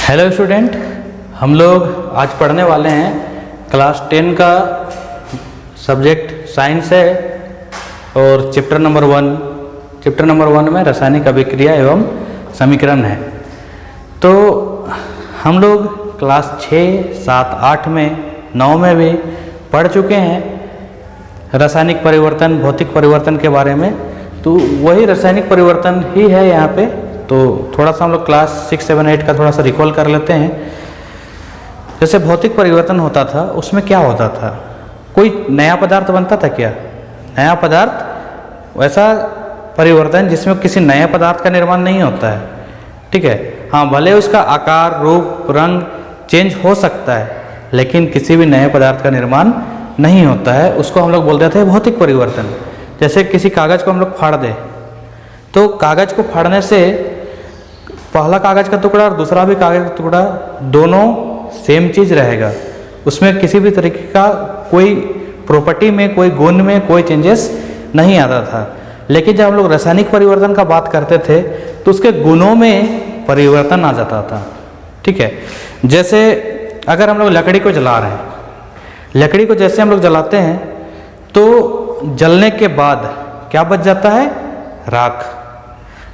Hello student, हम लोग आज पढ़ने वाले हैं क्लास 10 का सब्जेक्ट साइंस है और चैप्टर नंबर 1 में रासायनिक अभिक्रिया एवं समीकरण है। तो हम लोग क्लास 6, 7, 8 में 9 में भी पढ़ चुके हैं रासायनिक परिवर्तन, भौतिक परिवर्तन के बारे में। तो वही रासायनिक परिवर्तन ही है यहाँ पे। तो थोड़ा सा हम लोग क्लास 6, 7, 8 का थोड़ा सा रिकॉल कर लेते हैं। जैसे भौतिक परिवर्तन होता था, उसमें क्या होता था? कोई नया पदार्थ बनता था क्या? नया पदार्थ, वैसा परिवर्तन जिसमें किसी नए पदार्थ का निर्माण नहीं होता है। ठीक है, हाँ, भले उसका आकार, रूप, रंग चेंज हो सकता है, लेकिन किसी भी नए पदार्थ का निर्माण नहीं होता है। उसको हम लोग बोलते थे भौतिक परिवर्तन। जैसे किसी कागज़ को हम लोग फाड़ दें, तो कागज़ को फाड़ने से पहला कागज़ का टुकड़ा और दूसरा भी कागज़ का टुकड़ा दोनों सेम चीज़ रहेगा। उसमें किसी भी तरीके का कोई प्रॉपर्टी में, कोई गुण में कोई चेंजेस नहीं आता था। लेकिन जब हम लोग रासायनिक परिवर्तन का बात करते थे तो उसके गुणों में परिवर्तन आ जाता था। ठीक है, जैसे अगर हम लोग लकड़ी को जला रहे हैं, लकड़ी को जैसे हम लोग जलाते हैं तो जलने के बाद क्या बच जाता है? राख।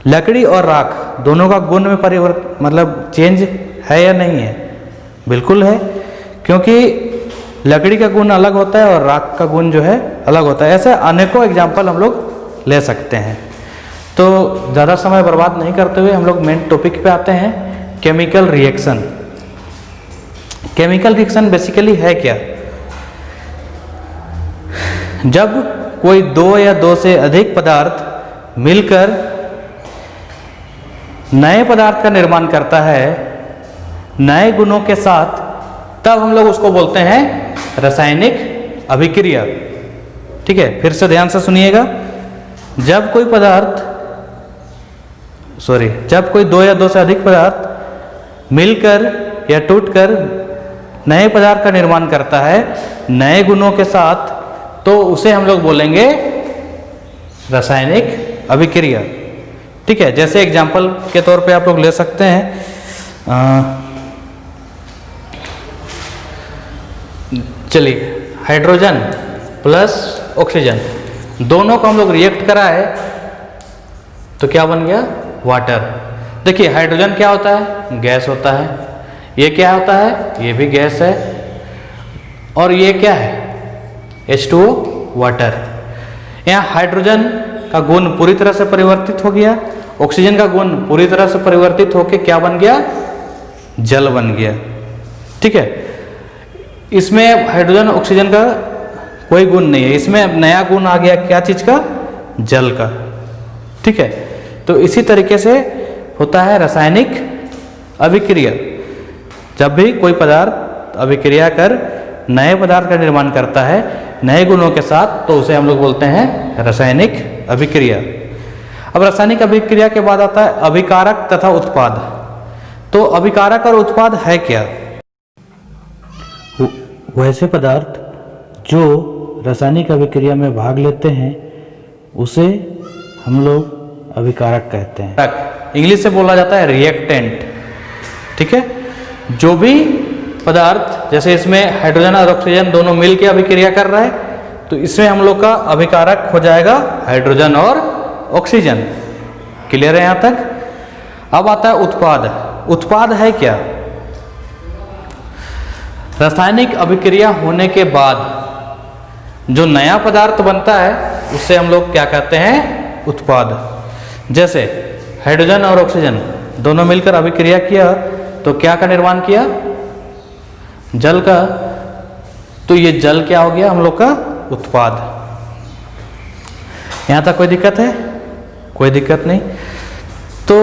लकड़ी और राख दोनों का गुण में परिवर्तन मतलब चेंज है या नहीं है? बिल्कुल है, क्योंकि लकड़ी का गुण अलग होता है और राख का गुण जो है अलग होता है। ऐसे अनेकों एग्जाम्पल हम लोग ले सकते हैं। तो ज़्यादा समय बर्बाद नहीं करते हुए हम लोग मेन टॉपिक पे आते हैं, chemical reaction. Chemical reaction basically है क्या? जब कोई दो या दो से अधिक पदार्थ मिलकर नए पदार्थ का निर्माण करता है नए गुणों के साथ, तब हम लोग उसको बोलते हैं रासायनिक अभिक्रिया। ठीक है, फिर से ध्यान से सुनिएगा। जब कोई दो या दो से अधिक पदार्थ मिलकर या टूटकर नए पदार्थ का निर्माण करता है नए गुणों के साथ, तो उसे हम लोग बोलेंगे रासायनिक अभिक्रिया। ठीक है, जैसे एग्जाम्पल के तौर पे आप लोग ले सकते हैं। चलिए, हाइड्रोजन प्लस ऑक्सीजन दोनों को हम लोग रिएक्ट कराए तो क्या बन गया? वाटर। देखिए, हाइड्रोजन क्या होता है? गैस होता है। ये क्या होता है? ये भी गैस है। और ये क्या है? H2O, water. यहाँ हाइड्रोजन का गुण पूरी तरह से परिवर्तित हो गया, ऑक्सीजन का गुण पूरी तरह से परिवर्तित होकर क्या बन गया? जल बन गया। ठीक है, इसमें हाइड्रोजन ऑक्सीजन का कोई गुण नहीं है, इसमें नया गुण आ गया क्या चीज का? जल का। ठीक है, तो इसी तरीके से होता है रासायनिक अभिक्रिया। जब भी कोई पदार्थ अभिक्रिया कर नए पदार्थ का निर्माण करता है नए गुणों के साथ, तो उसे हम लोग बोलते हैं रासायनिक अभिक्रिया। अब रासायनिक अभिक्रिया के बाद आता है अभिकारक तथा उत्पाद। तो अभिकारक और उत्पाद है क्या? वैसे पदार्थ जो रासायनिक अभिक्रिया में भाग लेते हैं उसे हम लोग अभिकारक कहते हैं। इंग्लिश से बोला जाता है रिएक्टेंट। ठीक है, जो भी पदार्थ, जैसे इसमें हाइड्रोजन और ऑक्सीजन दोनों मिलकर अभिक्रिया कर रहा है, तो इसमें हम लोग का अभिकारक हो जाएगा हाइड्रोजन और ऑक्सीजन। क्लियर है यहाँ तक? अब आता है उत्पाद। उत्पाद है क्या? रासायनिक अभिक्रिया होने के बाद जो नया पदार्थ बनता है उससे हम लोग क्या कहते हैं? उत्पाद। जैसे हाइड्रोजन और ऑक्सीजन दोनों मिलकर अभिक्रिया किया तो क्या का निर्माण किया? जल का। तो ये जल क्या हो गया? हम लोग का उत्पाद। यहाँ तक कोई दिक्कत है? कोई दिक्कत नहीं। तो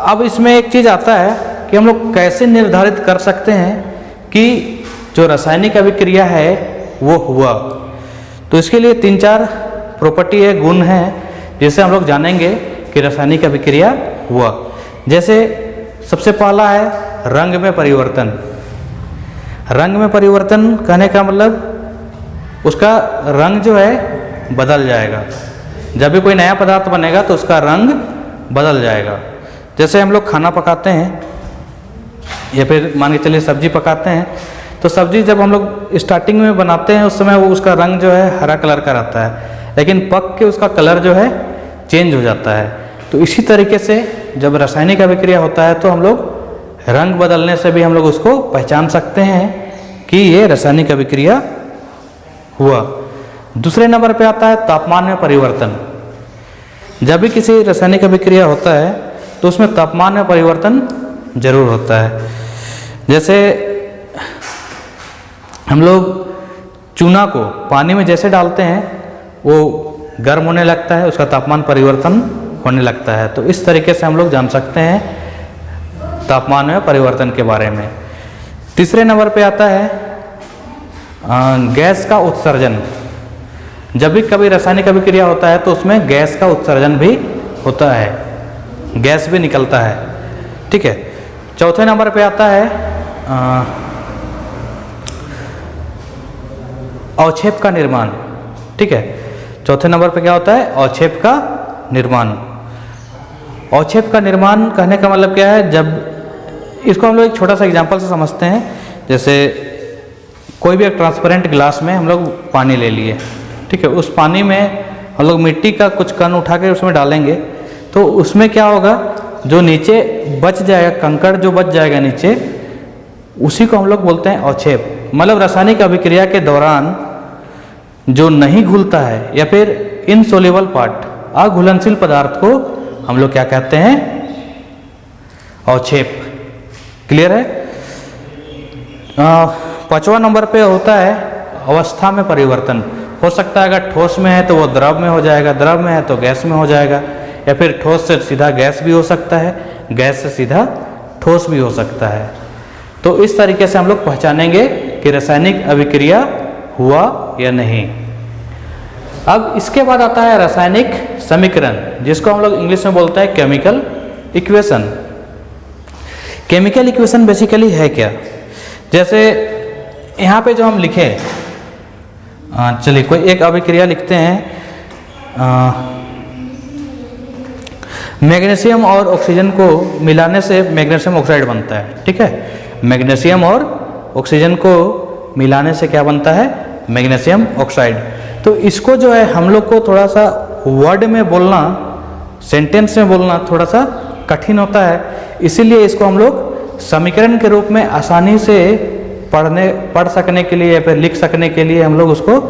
अब इसमें एक चीज आता है कि हम लोग कैसे निर्धारित कर सकते हैं कि जो रासायनिक अभिक्रिया है वो हुआ। तो इसके लिए 3-4 प्रॉपर्टी है, गुण है, जिसे हम लोग जानेंगे कि रासायनिक अभिक्रिया हुआ। जैसे सबसे पहला है रंग में परिवर्तन। रंग में परिवर्तन कहने का मतलब उसका रंग जो है बदल जाएगा। जब भी कोई नया पदार्थ बनेगा तो उसका रंग बदल जाएगा। जैसे हम लोग खाना पकाते हैं, या फिर मान के चलिए सब्जी पकाते हैं, तो सब्जी जब हम लोग स्टार्टिंग में बनाते हैं उस समय वो उसका रंग जो है हरा कलर का रहता है, लेकिन पक के उसका कलर जो है चेंज हो जाता है। तो इसी तरीके से जब रासायनिक अभिक्रिया होता है तो हम लोग रंग बदलने से भी हम लोग उसको पहचान सकते हैं कि ये रासायनिक अभिक्रिया हुआ। दूसरे नंबर पे आता है तापमान में परिवर्तन। जब भी किसी रासायनिक अभिक्रिया होता है तो उसमें तापमान में परिवर्तन जरूर होता है। जैसे हम लोग चूना को पानी में जैसे डालते हैं वो गर्म होने लगता है, उसका तापमान परिवर्तन होने लगता है। तो इस तरीके से हम लोग जान सकते हैं तापमान में परिवर्तन के बारे में। तीसरे नंबर पे आता है गैस का उत्सर्जन। जब भी कभी रासायनिक अभिक्रिया होता है तो उसमें गैस का उत्सर्जन भी होता है, गैस भी निकलता है। ठीक है। चौथे नंबर पे आता है अवक्षेप का निर्माण। ठीक है। चौथे नंबर पे क्या होता है? अवक्षेप का निर्माण। अवक्षेप का निर्माण कहने का मतलब क्या है? जब इसको हम लोग एक छोटा सा एग्जांपल से समझते हैं। जैसे कोई भी एक ट्रांसपेरेंट ग्लास में हम लोग पानी ले लिए, ठीक है, उस पानी में हम लोग मिट्टी का कुछ कण उठा के उसमें डालेंगे तो उसमें क्या होगा, जो नीचे बच जाएगा, कंकड़ जो बच जाएगा नीचे, उसी को हम लोग बोलते हैं अवक्षेप। मतलब रासायनिक अभिक्रिया के दौरान जो नहीं घुलता है या फिर इनसोल्युबल पार्ट, अघुलनशील पदार्थ को हम लोग क्या कहते हैं? अवक्षेप। क्लियर है? पांचवा नंबर पे होता है अवस्था में परिवर्तन। हो सकता है अगर ठोस में है तो वो द्रव में हो जाएगा, द्रव में है तो गैस में हो जाएगा, या फिर ठोस से सीधा गैस भी हो सकता है, गैस से सीधा ठोस भी हो सकता है। तो इस तरीके से हम लोग पहचानेंगे कि रासायनिक अभिक्रिया हुआ या नहीं। अब इसके बाद आता है रासायनिक समीकरण, जिसको हम लोग इंग्लिश में बोलते हैं chemical equation. Chemical equation basically है क्या? जैसे यहाँ पे जो हम लिखे, चलिए कोई एक अभिक्रिया लिखते हैं, मैग्नीशियम और ऑक्सीजन को मिलाने से मैग्नीशियम ऑक्साइड बनता है। ठीक है। मैग्नीशियम और ऑक्सीजन को मिलाने से क्या बनता है? Magnesium oxide. तो इसको जो है हम लोग को थोड़ा सा वर्ड में बोलना, सेंटेंस में बोलना थोड़ा सा कठिन होता है, इसीलिए इसको हम लोग समीकरण के रूप में आसानी से पढ़ सकने के लिए या फिर लिख सकने के लिए हम लोग उसको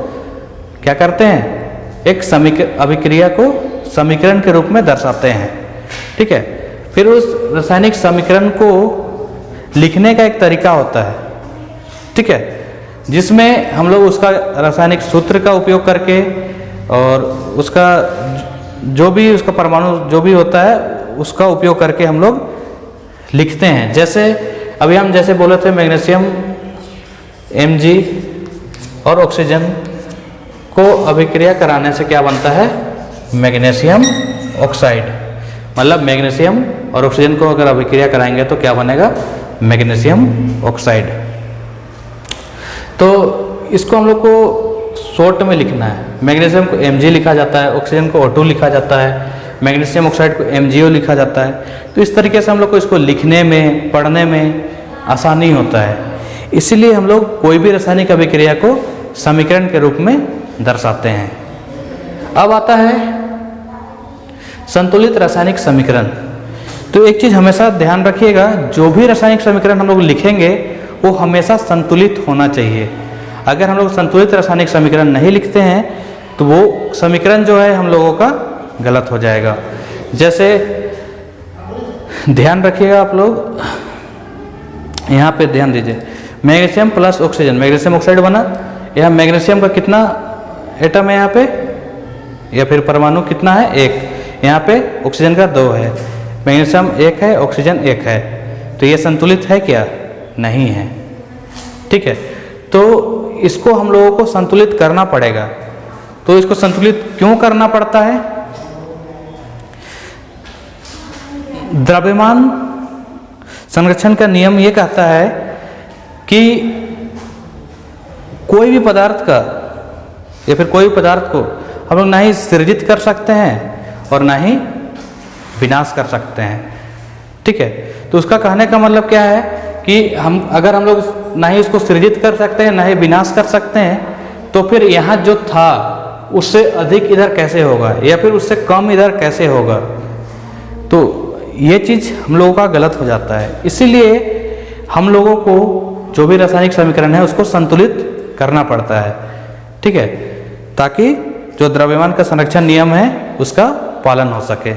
क्या करते हैं? एक अभिक्रिया को समीकरण के रूप में दर्शाते हैं। ठीक है। फिर उस रासायनिक समीकरण को लिखने का एक तरीका होता है, ठीक है, जिसमें हम लोग उसका रासायनिक सूत्र का उपयोग करके और उसका जो भी उसका परमाणु जो भी होता है उसका उपयोग करके हम लोग लिखते हैं। जैसे अभी हम जैसे बोले थे मैग्नीशियम Mg और ऑक्सीजन को अभिक्रिया कराने से क्या बनता है? Magnesium oxide. मतलब मैग्नीशियम और ऑक्सीजन को अगर अभिक्रिया कराएंगे तो क्या बनेगा? Magnesium oxide. तो इसको हम लोग को शॉर्ट में लिखना है। मैग्नीशियम को Mg लिखा जाता है, ऑक्सीजन को O2 लिखा जाता है, मैग्नीशियम ऑक्साइड को MgO लिखा जाता है। तो इस तरीके से हम लोग को इसको लिखने में, पढ़ने में आसानी होता है। इसीलिए हम लोग कोई भी रासायनिक अभिक्रिया को समीकरण के रूप में दर्शाते हैं। अब आता है संतुलित रासायनिक समीकरण। तो एक चीज़ हमेशा ध्यान रखिएगा, जो भी रासायनिक समीकरण हम लोग लिखेंगे वो हमेशा संतुलित होना चाहिए। अगर हम लोग संतुलित रासायनिक समीकरण नहीं लिखते हैं तो वो समीकरण जो है हम लोगों का गलत हो जाएगा। जैसे ध्यान रखिएगा आप लोग, यहाँ पे ध्यान दीजिए, magnesium plus oxygen, magnesium oxide बना। यहाँ मैग्नीशियम का कितना एटम है यहाँ पे, या फिर परमाणु कितना है? एक। यहाँ पे ऑक्सीजन का 2 है, मैग्नीशियम 1 है, ऑक्सीजन 1 है। तो ये संतुलित है क्या? नहीं है। ठीक है। तो इसको हम लोगों को संतुलित करना पड़ेगा। तो इसको संतुलित क्यों करना पड़ता है? द्रव्यमान संरक्षण का नियम ये कहता है कि कोई भी पदार्थ का या फिर कोई भी पदार्थ को हम लोग ना ही सृजित कर सकते हैं और ना ही विनाश कर सकते हैं। ठीक है। तो उसका कहने का मतलब क्या है कि अगर हम लोग ना ही उसको सृजित कर सकते हैं ना ही विनाश कर सकते हैं, तो फिर यहाँ जो था उससे अधिक इधर कैसे होगा या फिर उससे कम इधर कैसे होगा। तो ये चीज़ हम लोगों का गलत हो जाता है। इसीलिए हम लोगों को जो भी रासायनिक समीकरण है उसको संतुलित करना पड़ता है, ठीक है, ताकि जो द्रव्यमान का संरक्षण नियम है उसका पालन हो सके।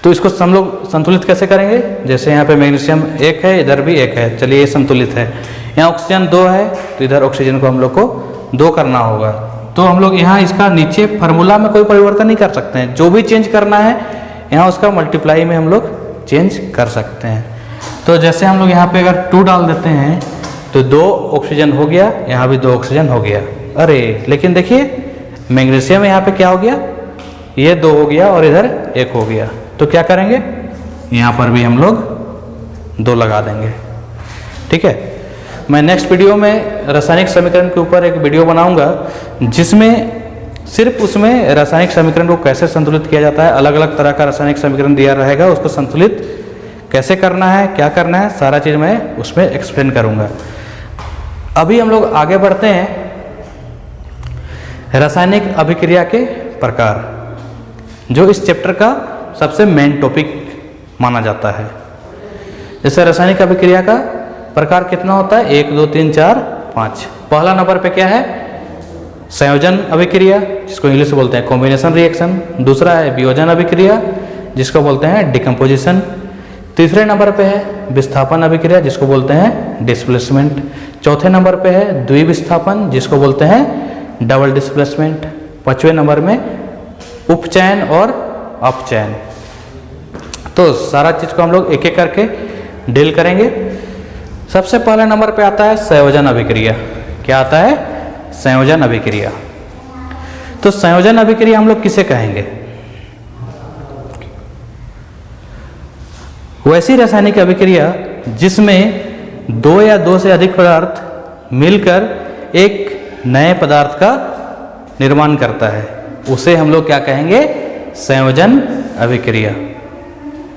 तो इसको हम लोग संतुलित कैसे करेंगे? जैसे यहाँ पे मैग्नीशियम 1 है, इधर भी 1 है, चलिए ये संतुलित है। यहाँ ऑक्सीजन 2 है तो इधर ऑक्सीजन को हम लोग को 2 करना होगा। तो हम लोग यहाँ इसका नीचे फार्मूला में कोई परिवर्तन नहीं कर सकते हैं, जो भी चेंज करना है यहाँ उसका मल्टीप्लाई में हम लोग चेंज कर सकते हैं। तो जैसे हम लोग यहाँ पे अगर 2 डाल देते हैं तो 2 ऑक्सीजन हो गया, यहाँ भी 2 ऑक्सीजन हो गया। अरे लेकिन देखिए मैग्नीशियम यहाँ पे क्या हो गया, ये 2 हो गया और इधर 1 हो गया। तो क्या करेंगे, यहाँ पर भी हम लोग 2 लगा देंगे, ठीक है। मैं नेक्स्ट वीडियो में रासायनिक समीकरण के ऊपर एक वीडियो बनाऊंगा जिसमें सिर्फ उसमें रासायनिक समीकरण को कैसे संतुलित किया जाता है, अलग अलग तरह का रासायनिक समीकरण दिया रहेगा, उसको संतुलित कैसे करना है, क्या करना है, सारा चीज़ मैं उसमें एक्सप्लेन करूंगा। अभी हम लोग आगे बढ़ते हैं रासायनिक अभिक्रिया के प्रकार, जो इस चैप्टर का सबसे मेन टॉपिक माना जाता है। जैसे रासायनिक अभिक्रिया का प्रकार कितना होता है, 1 2 3 4 5। पहला नंबर पे क्या है, संयोजन अभिक्रिया, जिसको इंग्लिश में बोलते हैं कॉम्बिनेशन रिएक्शन। दूसरा है वियोजन अभिक्रिया, जिसको बोलते हैं डिकम्पोजिशन। तीसरे नंबर पे है विस्थापन अभिक्रिया, जिसको बोलते हैं डिस्प्लेसमेंट। चौथे नंबर पे है द्विविस्थापन, जिसको बोलते हैं डबल डिस्प्लेसमेंट। 5वें नंबर में उपचयन और अपचयन। तो सारा चीज को हम लोग एक एक करके डील करेंगे। सबसे पहले नंबर पे आता है संयोजन अभिक्रिया। क्या आता है, संयोजन अभिक्रिया। तो संयोजन अभिक्रिया हम लोग किसे कहेंगे, वैसी रासायनिक अभिक्रिया जिसमें 2 या 2 से अधिक पदार्थ मिलकर एक नए पदार्थ का निर्माण करता है, उसे हम लोग क्या कहेंगे, संयोजन अभिक्रिया,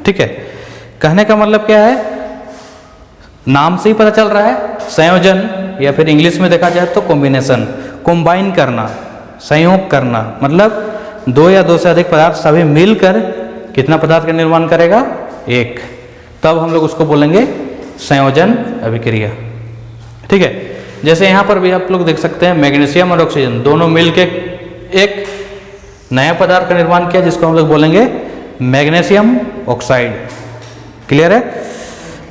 ठीक है। कहने का मतलब क्या है, नाम से ही पता चल रहा है, संयोजन या फिर इंग्लिश में देखा जाए तो कॉम्बिनेशन, कंबाइन करना, संयोग करना, मतलब 2 या 2 से अधिक पदार्थ सभी मिलकर कितना पदार्थ का निर्माण करेगा, एक। तब हम लोग उसको बोलेंगे संयोजन अभिक्रिया, ठीक है। जैसे यहाँ पर भी आप लोग देख सकते हैं मैग्नीशियम और ऑक्सीजन दोनों मिलकर एक नया पदार्थ का निर्माण किया, जिसको हम लोग बोलेंगे मैग्नीशियम ऑक्साइड। क्लियर है।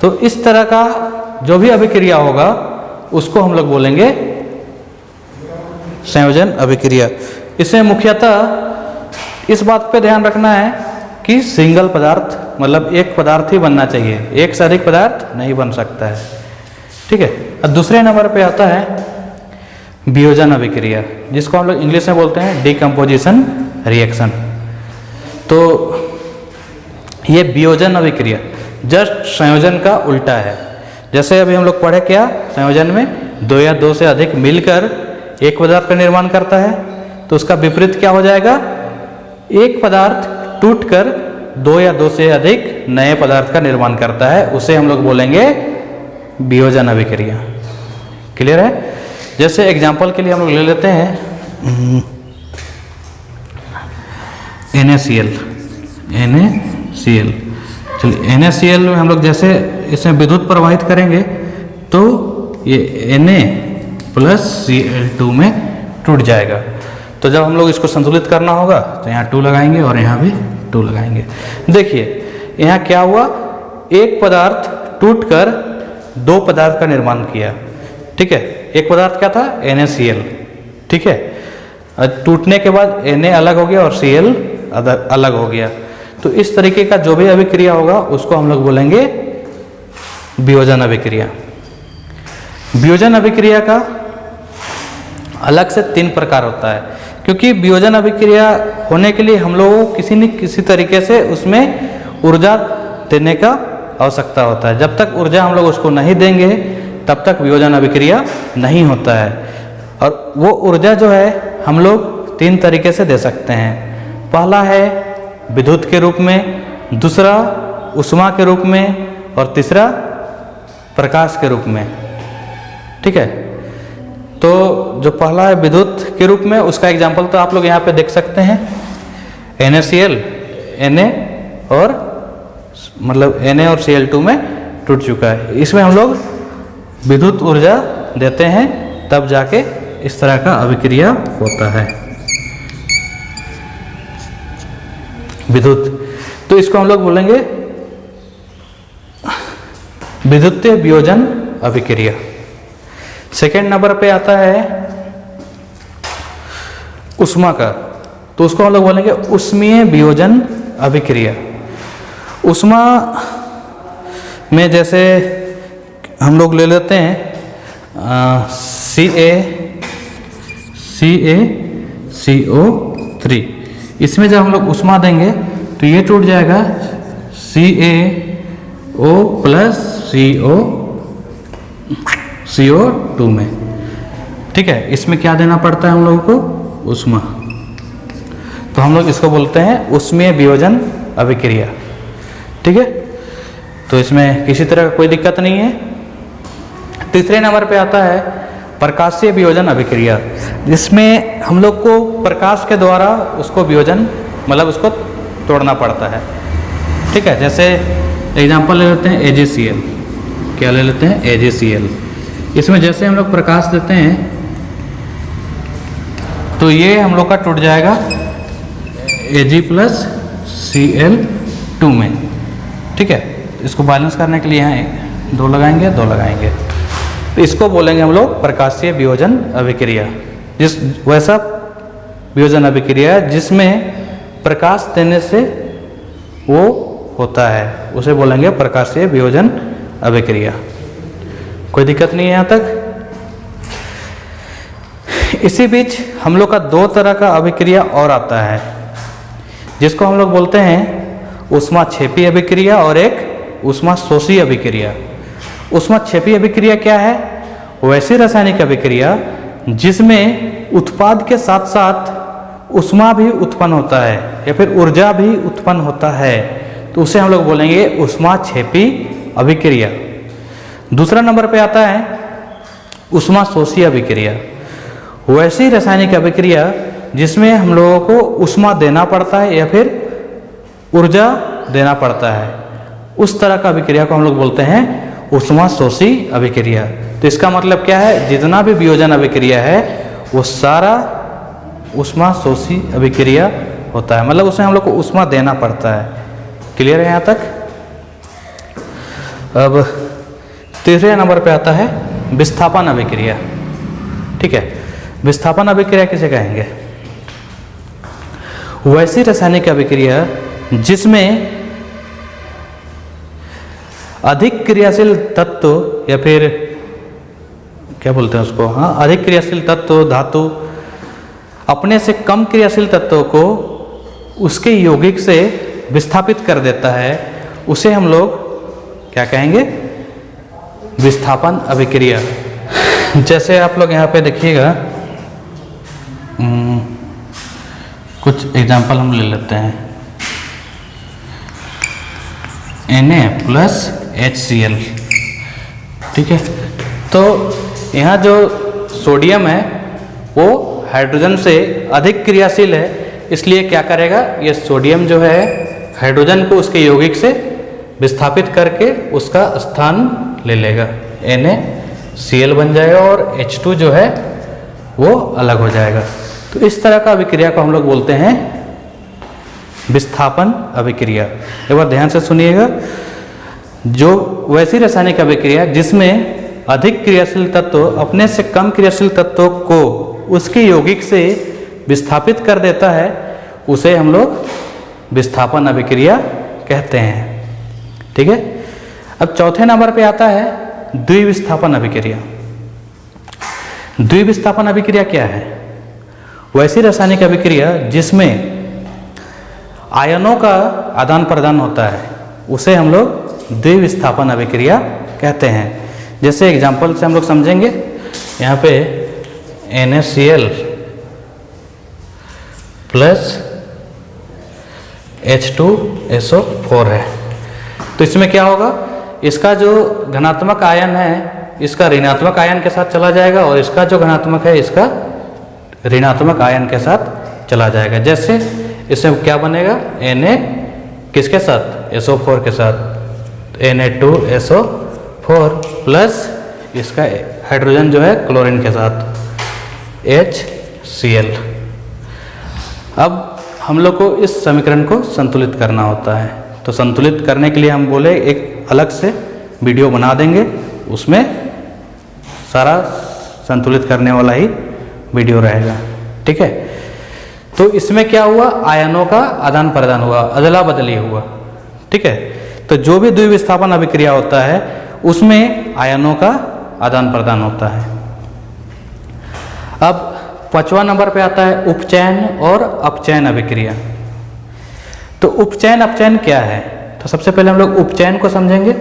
तो इस तरह का जो भी अभिक्रिया होगा उसको हम लोग बोलेंगे संयोजन अभिक्रिया। इसमें मुख्यतः इस बात पे ध्यान रखना है कि सिंगल पदार्थ, मतलब एक पदार्थ ही बनना चाहिए, एक से अधिक पदार्थ नहीं बन सकता है, ठीक है। और दूसरे नंबर पे आता है वियोजन अभिक्रिया, जिसको हम लोग इंग्लिश में बोलते हैं डिकम्पोजिशन रिएक्शन। तो ये वियोजन अभिक्रिया जस्ट संयोजन का उल्टा है। जैसे अभी हम लोग पढ़े क्या, संयोजन में 2 या 2 से अधिक मिलकर एक पदार्थ का निर्माण करता है, तो उसका विपरीत क्या हो जाएगा, एक पदार्थ टूटकर 2 या 2 से अधिक नए पदार्थ का निर्माण करता है, उसे हम लोग बोलेंगे वियोजन अभिक्रिया। क्लियर है। जैसे एग्जाम्पल के लिए हम लोग ले लेते हैं NaCl। चलिए NaCl में हम लोग जैसे इसमें विद्युत प्रवाहित करेंगे तो ये Na प्लस Cl2 में टूट जाएगा। तो जब हम लोग इसको संतुलित करना होगा तो यहाँ 2 लगाएंगे और यहाँ भी 2 लगाएंगे। देखिए यहाँ क्या हुआ, एक पदार्थ टूटकर 2 पदार्थ का निर्माण किया, ठीक है। एक पदार्थ क्या था, NaCl, ठीक है। टूटने के बाद Na अलग हो गया और Cl अलग हो गया। तो इस तरीके का जो भी अभिक्रिया होगा उसको हम लोग बोलेंगे वियोजन अभिक्रिया। वियोजन अभिक्रिया का अलग से 3 प्रकार होता है, क्योंकि वियोजन अभिक्रिया होने के लिए हम लोगों को किसी न किसी तरीके से उसमें ऊर्जा देने का आवश्यकता होता है। जब तक ऊर्जा हम लोग उसको नहीं देंगे तब तक वियोजन अभिक्रिया नहीं होता है। और वो ऊर्जा जो है हम लोग 3 तरीके से दे सकते हैं। पहला है विद्युत के रूप में, दूसरा ऊष्मा के रूप में और तीसरा प्रकाश के रूप में। ठीक है, तो जो पहला है विद्युत के रूप में, उसका एग्जाम्पल तो आप लोग यहाँ पे देख सकते हैं, NaCl, Na और मतलब Na और Cl2 में टूट चुका है। इसमें हम लोग विद्युत ऊर्जा देते हैं, तब जाके इस तरह का अभिक्रिया होता है विद्युत। तो इसको हम लोग बोलेंगे विद्युतीय वियोजन अभिक्रिया। सेकेंड नंबर पे आता है ऊष्मा का, तो उसको हम लोग बोलेंगे ऊष्मीय वियोजन अभिक्रिया। ऊष्मा में जैसे हम लोग ले लेते हैं CaCO3, इसमें जब हम लोग ऊष्मा देंगे तो ये टूट जाएगा CaO प्लस CO2 में। ठीक है, इसमें क्या देना पड़ता है हम लोगों को? ऊष्मा। तो हम लोग इसको बोलते हैं ऊष्मीय वियोजन अभिक्रिया। ठीक है, तो इसमें किसी तरह का कोई दिक्कत नहीं है। तीसरे नंबर पे आता है प्रकाशीय वियोजन अभिक्रिया, जिसमें हम लोग को प्रकाश के द्वारा उसको वियोजन मतलब उसको तोड़ना पड़ता है। ठीक है, जैसे एग्जांपल ले लेते हैं AgCl। क्या ले लेते हैं? AgCl। इसमें जैसे हम लोग प्रकाश देते हैं तो ये हम लोग का टूट जाएगा Ag प्लस Cl2 में। ठीक है, इसको बैलेंस करने के लिए यहाँ 2 लगाएंगे, 2 लगाएंगे, तो इसको बोलेंगे हम लोग प्रकाशीय वियोजन अभिक्रिया। जिस वैसा वियोजन अभिक्रिया जिसमें प्रकाश देने से वो होता है, उसे बोलेंगे प्रकाशीय वियोजन अभिक्रिया। कोई दिक्कत नहीं है यहाँ तक? इसी बीच हम लोग का 2 तरह का अभिक्रिया और आता है, जिसको हम लोग बोलते हैं ऊष्माक्षेपी अभिक्रिया और एक ऊष्माशोषी अभिक्रिया। ऊष्माक्षेपी अभिक्रिया क्या है? वैसी रासायनिक अभिक्रिया जिसमें उत्पाद के साथ साथ ऊष्मा भी उत्पन्न होता है या फिर ऊर्जा भी उत्पन्न होता है, तो उसे हम लोग बोलेंगे ऊष्माक्षेपी अभिक्रिया। दूसरा नंबर पे आता है ऊष्माशोषी अभिक्रिया। वैसी रासायनिक अभिक्रिया जिसमें हम लोगों को ऊष्मा देना पड़ता है या फिर ऊर्जा देना पड़ता है, उस तरह का अभिक्रिया को हम लोग बोलते हैं ऊष्माशोषी अभिक्रिया। तो इसका मतलब क्या है? जितना भी वियोजन अभिक्रिया है वो सारा ऊष्माशोषी अभिक्रिया होता है, मतलब उसमें हम लोग को ऊष्मा देना पड़ता है। क्लियर है यहाँ तक? अब तीसरे नंबर पे आता है विस्थापन अभिक्रिया। ठीक है, विस्थापन अभिक्रिया किसे कहेंगे? वैसी रासायनिक अभिक्रिया जिसमें अधिक क्रियाशील तत्व या फिर क्या बोलते हैं उसको, हाँ, अधिक क्रियाशील तत्व धातु अपने से कम क्रियाशील तत्वों को उसके यौगिक से विस्थापित कर देता है, उसे हम लोग क्या कहेंगे? विस्थापन अभिक्रिया। जैसे आप लोग यहाँ पे देखिएगा, कुछ एग्जांपल हम ले लेते हैं। Na plus HCl। ठीक है, तो यहाँ जो सोडियम है वो हाइड्रोजन से अधिक क्रियाशील है, इसलिए क्या करेगा? ये सोडियम जो है हाइड्रोजन को उसके यौगिक से विस्थापित करके उसका स्थान ले लेगा, NaCl बन जाएगा और H2 जो है वो अलग हो जाएगा। तो इस तरह का अभिक्रिया को हम लोग बोलते हैं विस्थापन अभिक्रिया। एक बार ध्यान से सुनिएगा, जो वैसी रासायनिक अभिक्रिया जिसमें अधिक क्रियाशील तत्व अपने से कम क्रियाशील तत्वों को उसके यौगिक से विस्थापित कर देता है, उसे हम लोग विस्थापन अभिक्रिया कहते हैं। ठीक है, अब चौथे नंबर पे आता है द्विविस्थापन अभिक्रिया। द्विविस्थापन अभिक्रिया क्या है? वैसी रासायनिक अभिक्रिया जिसमें आयनों का आदान प्रदान होता है, उसे हम लोग द्विविस्थापन अभिक्रिया कहते हैं। जैसे एग्जांपल से हम लोग समझेंगे, यहाँ पे NaCl प्लस H2SO4 है, तो इसमें क्या होगा? इसका जो धनात्मक आयन है इसका ऋणात्मक आयन के साथ चला जाएगा और इसका जो धनात्मक है इसका ऋणात्मक आयन के साथ चला जाएगा। जैसे इसमें क्या बनेगा, Na किसके साथ, SO4 के साथ, Na2SO4 प्लस इसका हाइड्रोजन जो है क्लोरीन के साथ HCl। अब हम लोग को इस समीकरण को संतुलित करना होता है, तो संतुलित करने के लिए हम बोले एक अलग से वीडियो बना देंगे, उसमें सारा संतुलित करने वाला ही वीडियो रहेगा, ठीक है। तो इसमें क्या हुआ, आयनों का आदान प्रदान हुआ, अदला बदली हुआ, ठीक है। तो जो भी द्विविस्थापन अभिक्रिया होता है उसमें आयनों का आदान प्रदान होता है। अब 5वां नंबर पे आता है उपचयन और अपचयन अभिक्रिया। तो उपचयन अपचयन क्या है, तो सबसे पहले हम लोग उपचयन को समझेंगे।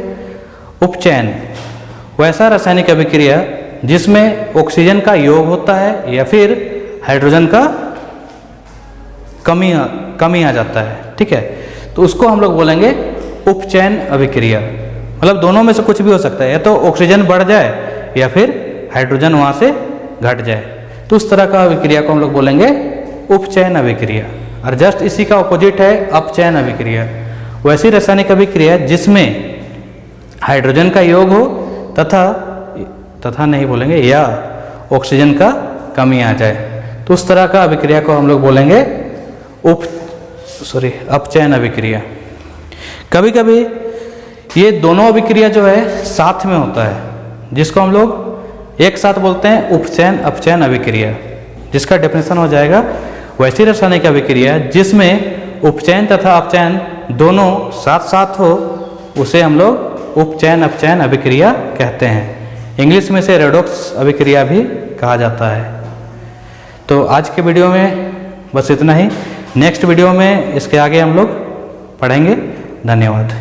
उपचयन वैसा रासायनिक अभिक्रिया जिसमें ऑक्सीजन का योग होता है या फिर हाइड्रोजन का कमी आ जाता है, ठीक है। तो उसको हम लोग बोलेंगे उपचयन अभिक्रिया। मतलब दोनों में से कुछ भी हो सकता है, या तो ऑक्सीजन बढ़ जाए या फिर हाइड्रोजन वहाँ से घट जाए, तो उस तरह का अभिक्रिया को हम लोग बोलेंगे उपचयन अभिक्रिया। और जस्ट इसी का ऑपोजिट है अपचयन अभिक्रिया, वैसी रासायनिक अभिक्रिया जिसमें हाइड्रोजन का योग हो तथा नहीं बोलेंगे या ऑक्सीजन का कमी आ जाए, तो उस तरह का अभिक्रिया को हम लोग बोलेंगे अपचयन अभिक्रिया। कभी कभी ये दोनों अभिक्रिया जो है साथ में होता है, जिसको हम लोग एक साथ बोलते हैं उपचयन अपचयन अभिक्रिया, जिसका डेफिनेशन हो जाएगा वैसी रासायनिक अभिक्रिया जिसमें उपचयन तथा अपचयन दोनों साथ साथ हो, उसे हम लोग उपचयन अपचयन अभिक्रिया कहते हैं। इंग्लिश में से रेडॉक्स अभिक्रिया भी कहा जाता है। तो आज के वीडियो में बस इतना ही। नेक्स्ट वीडियो में इसके आगे हम लोग पढ़ेंगे। धन्यवाद।